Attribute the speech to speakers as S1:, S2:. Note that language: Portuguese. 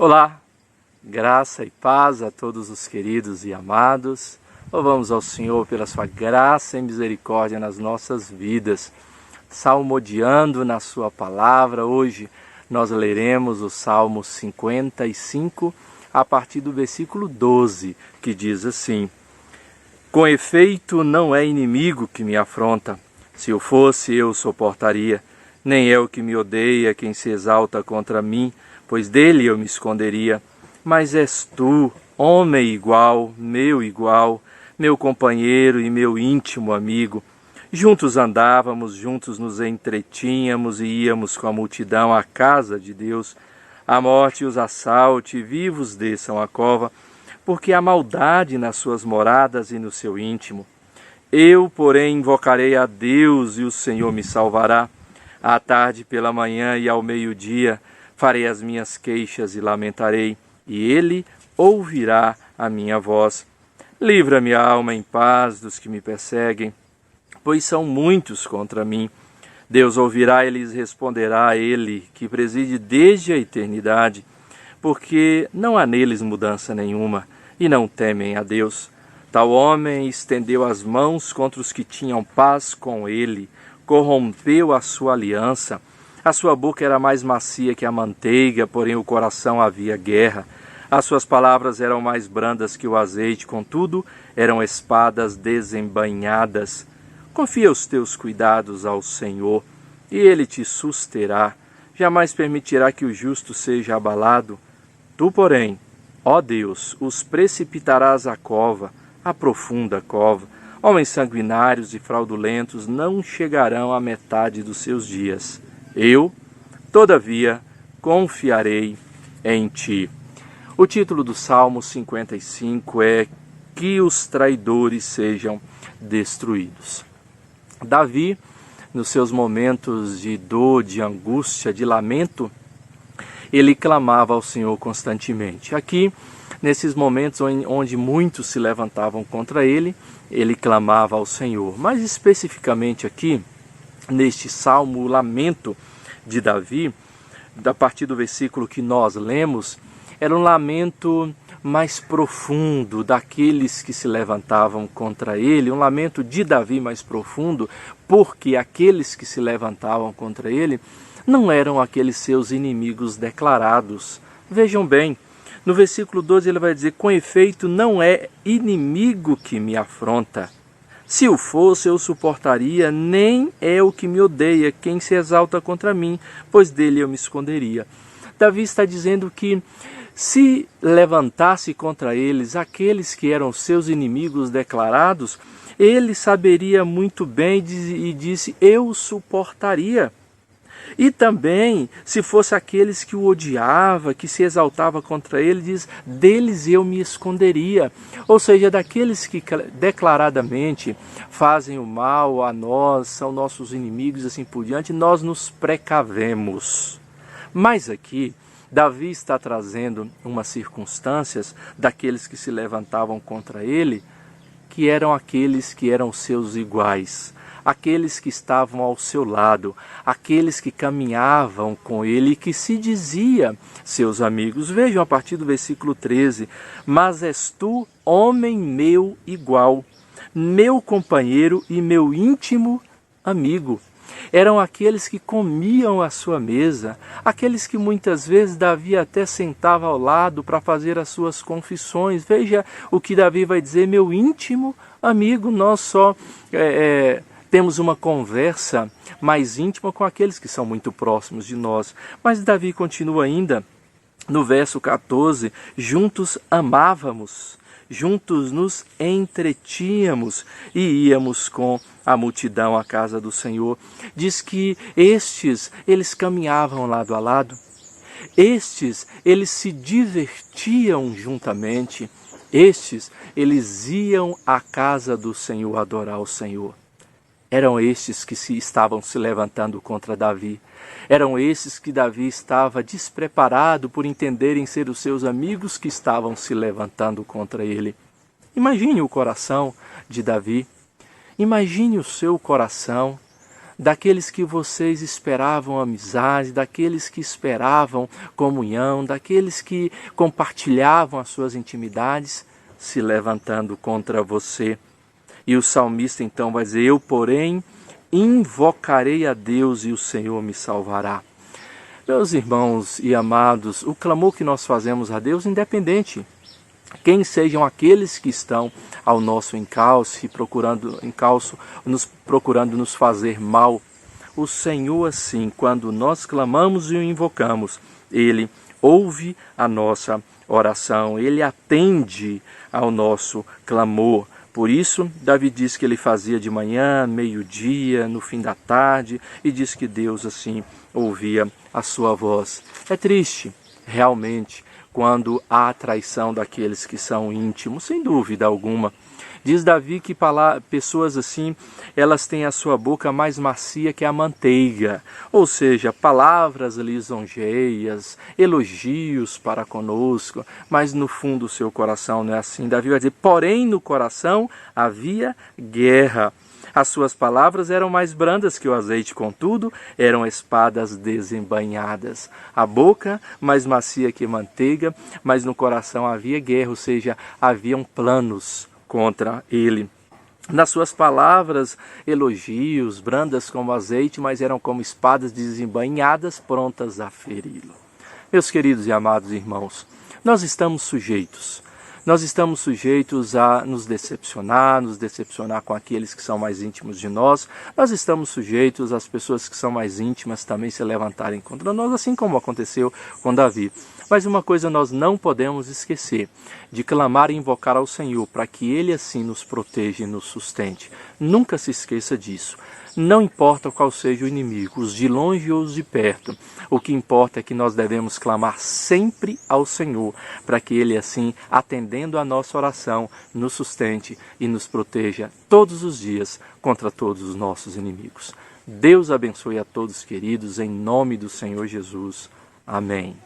S1: Olá, graça e paz a todos os queridos e amados. Louvamos ao Senhor pela sua graça e misericórdia nas nossas vidas. Salmodiando na sua palavra, hoje nós leremos o Salmo 55 a partir do versículo 12, que diz assim: Com efeito não é inimigo que me afronta, se o fosse eu suportaria, nem é o que me odeia quem se exalta contra mim, pois dele eu me esconderia. Mas és tu, homem igual, meu companheiro e meu íntimo amigo. Juntos andávamos, juntos nos entretínhamos e íamos com a multidão à casa de Deus. A morte os assalte, vivos desçam a cova, porque há maldade nas suas moradas e no seu íntimo. Eu, porém, invocarei a Deus e o Senhor me salvará. À tarde, pela manhã e ao meio-dia, farei as minhas queixas e lamentarei, e ele ouvirá a minha voz. Livra-me a alma em paz dos que me perseguem, pois são muitos contra mim. Deus ouvirá e lhes responderá a ele, que preside desde a eternidade, porque não há neles mudança nenhuma, e não temem a Deus. Tal homem estendeu as mãos contra os que tinham paz com ele, corrompeu a sua aliança. A sua boca era mais macia que a manteiga, porém o coração havia guerra. As suas palavras eram mais brandas que o azeite, contudo, eram espadas desembainhadas. Confia os teus cuidados ao Senhor, e ele te susterá. Jamais permitirá que o justo seja abalado. Tu, porém, ó Deus, os precipitarás à cova, à profunda cova. Homens sanguinários e fraudulentos não chegarão à metade dos seus dias. Eu, todavia, confiarei em ti. O título do Salmo 55 é Que os traidores sejam destruídos. Davi, nos seus momentos de dor, de angústia, de lamento, ele clamava ao Senhor constantemente. Aqui, nesses momentos onde muitos se levantavam contra ele, ele clamava ao Senhor. Mas especificamente aqui, neste salmo, o lamento de Davi, a partir do versículo que nós lemos, era um lamento mais profundo daqueles que se levantavam contra ele, um lamento de Davi mais profundo, porque aqueles que se levantavam contra ele não eram aqueles seus inimigos declarados. Vejam bem, no versículo 12 ele vai dizer: com efeito não é inimigo que me afronta. Se o fosse, eu suportaria, nem é o que me odeia quem se exalta contra mim, pois dele eu me esconderia. Davi está dizendo que se levantasse contra eles aqueles que eram seus inimigos declarados, ele saberia muito bem e disse: eu suportaria. E também, se fosse aqueles que o odiava, que se exaltava contra ele, diz: deles eu me esconderia. Ou seja, daqueles que declaradamente fazem o mal a nós, são nossos inimigos, assim por diante, nós nos precavemos. Mas aqui, Davi está trazendo umas circunstâncias daqueles que se levantavam contra ele, que eram aqueles que eram seus iguais, aqueles que estavam ao seu lado, aqueles que caminhavam com ele e que se dizia seus amigos. Vejam a partir do versículo 13: mas és tu, homem meu igual, meu companheiro e meu íntimo amigo. Eram aqueles que comiam à sua mesa, aqueles que muitas vezes Davi até sentava ao lado para fazer as suas confissões. Veja o que Davi vai dizer: meu íntimo amigo. Nós só temos uma conversa mais íntima com aqueles que são muito próximos de nós. Mas Davi continua ainda no verso 14: juntos amávamos, juntos nos entretínhamos e íamos com a multidão à casa do Senhor. Diz que eles caminhavam lado a lado, eles se divertiam juntamente, eles iam à casa do Senhor adorar o Senhor. Eram estes que estavam se levantando contra Davi. Eram esses que Davi estava despreparado por entenderem ser os seus amigos que estavam se levantando contra ele. Imagine o coração de Davi. Imagine o seu coração daqueles que vocês esperavam amizade, daqueles que esperavam comunhão, daqueles que compartilhavam as suas intimidades, se levantando contra você. E o salmista então vai dizer: eu, porém, invocarei a Deus e o Senhor me salvará. Meus irmãos e amados, o clamor que nós fazemos a Deus, independente quem sejam aqueles que estão ao nosso encalço, procurando nos fazer mal, o Senhor, assim, quando nós clamamos e o invocamos, Ele ouve a nossa oração, Ele atende ao nosso clamor. Por isso, Davi diz que ele fazia de manhã, meio-dia, no fim da tarde, e diz que Deus, assim, ouvia a sua voz. É triste, realmente, quando há a traição daqueles que são íntimos, sem dúvida alguma. Diz Davi que pessoas assim, elas têm a sua boca mais macia que a manteiga, ou seja, palavras lisonjeias, elogios para conosco, mas no fundo do seu coração não é assim. Davi vai dizer: porém no coração havia guerra. As suas palavras eram mais brandas que o azeite, contudo, eram espadas desembainhadas. A boca mais macia que manteiga, mas no coração havia guerra, ou seja, haviam planos contra ele. Nas suas palavras, elogios, brandas como azeite, mas eram como espadas desembainhadas, prontas a feri-lo. Meus queridos e amados irmãos, nós estamos sujeitos a nos decepcionar com aqueles que são mais íntimos de nós. Nós estamos sujeitos às pessoas que são mais íntimas também se levantarem contra nós, assim como aconteceu com Davi. Mas uma coisa nós não podemos esquecer, de clamar e invocar ao Senhor, para que Ele assim nos proteja e nos sustente. Nunca se esqueça disso. Não importa qual seja o inimigo, os de longe ou os de perto, o que importa é que nós devemos clamar sempre ao Senhor, para que Ele assim, atendendo a nossa oração, nos sustente e nos proteja todos os dias contra todos os nossos inimigos. Deus abençoe a todos, queridos, em nome do Senhor Jesus. Amém.